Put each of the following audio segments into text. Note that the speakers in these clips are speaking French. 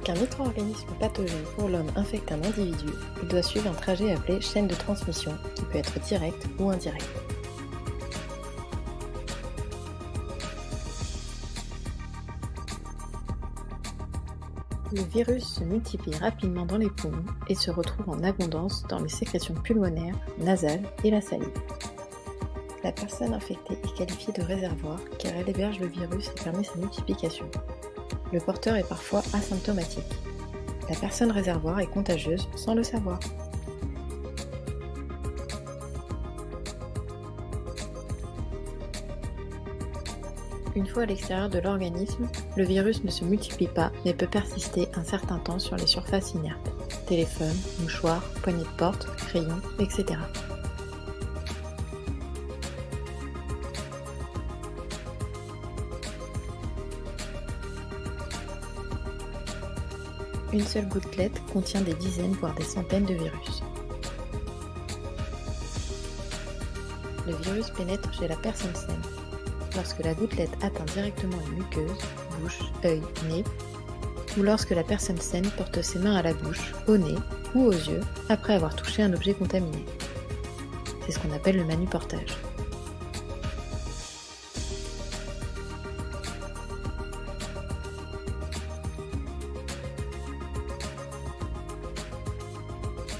qu'un micro-organisme pathogène pour l'homme infecte un individu, il doit suivre un trajet appelé chaîne de transmission, qui peut être direct ou indirect. Le virus se multiplie rapidement dans les poumons et se retrouve en abondance dans les sécrétions pulmonaires, nasales et la salive. La personne infectée est qualifiée de réservoir car elle héberge le virus et permet sa multiplication. Le porteur est parfois asymptomatique. La personne réservoir est contagieuse sans le savoir. Une fois à l'extérieur de l'organisme, le virus ne se multiplie pas mais peut persister un certain temps sur les surfaces inertes, téléphone, mouchoir, poignée de porte, crayon, etc. Une seule gouttelette contient des dizaines voire des centaines de virus. Le virus pénètre chez la personne saine. Lorsque la gouttelette atteint directement une muqueuse, bouche, œil, nez, ou lorsque la personne saine porte ses mains à la bouche, au nez ou aux yeux après avoir touché un objet contaminé. C'est ce qu'on appelle le manuportage.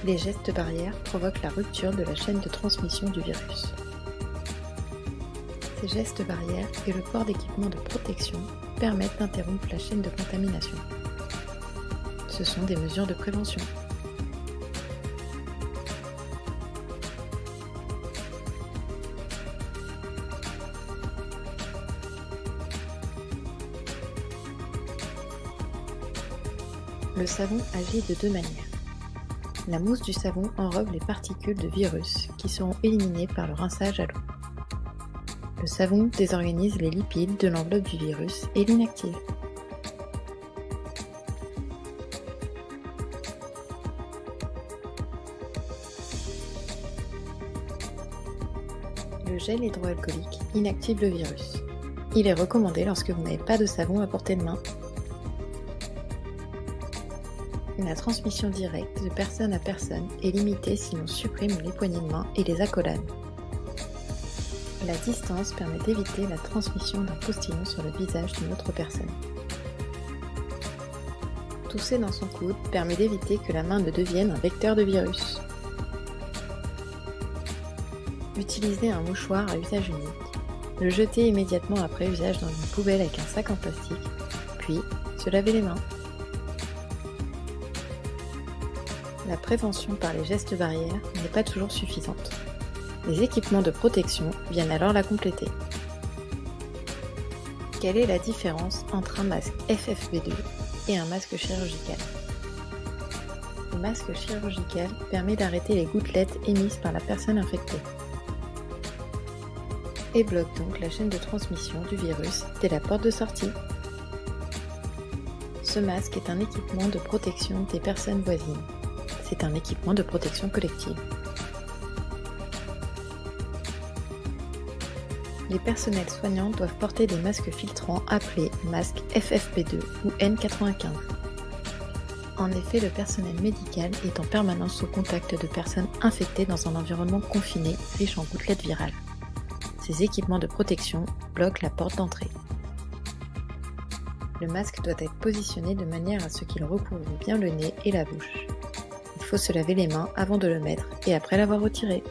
Les gestes barrières provoquent la rupture de la chaîne de transmission du virus. Ces gestes barrières et le port d'équipements de protection permettent d'interrompre la chaîne de contamination. Ce sont des mesures de prévention. Le savon agit de deux manières. La mousse du savon enrobe les particules de virus qui seront éliminées par le rinçage à l'eau. Le savon désorganise les lipides de l'enveloppe du virus et l'inactive. Le gel hydroalcoolique inactive le virus. Il est recommandé lorsque vous n'avez pas de savon à portée de main. La transmission directe de personne à personne est limitée si l'on supprime les poignées de main et les accolades. La distance permet d'éviter la transmission d'un postillon sur le visage d'une autre personne. Tousser dans son coude permet d'éviter que la main ne devienne un vecteur de virus. Utilisez un mouchoir à usage unique. Le jeter immédiatement après usage dans une poubelle avec un sac en plastique, puis se laver les mains. La prévention par les gestes barrières n'est pas toujours suffisante. Les équipements de protection viennent alors la compléter. Quelle est la différence entre un masque FFP2 et un masque chirurgical? Le masque chirurgical permet d'arrêter les gouttelettes émises par la personne infectée et bloque donc la chaîne de transmission du virus dès la porte de sortie. Ce masque est un équipement de protection des personnes voisines. C'est un équipement de protection collective. Les personnels soignants doivent porter des masques filtrants appelés masques FFP2 ou N95. En effet, le personnel médical est en permanence au contact de personnes infectées dans un environnement confiné riche en gouttelettes virales. Ces équipements de protection bloquent la porte d'entrée. Le masque doit être positionné de manière à ce qu'il recouvre bien le nez et la bouche. Il faut se laver les mains avant de le mettre et après l'avoir retiré.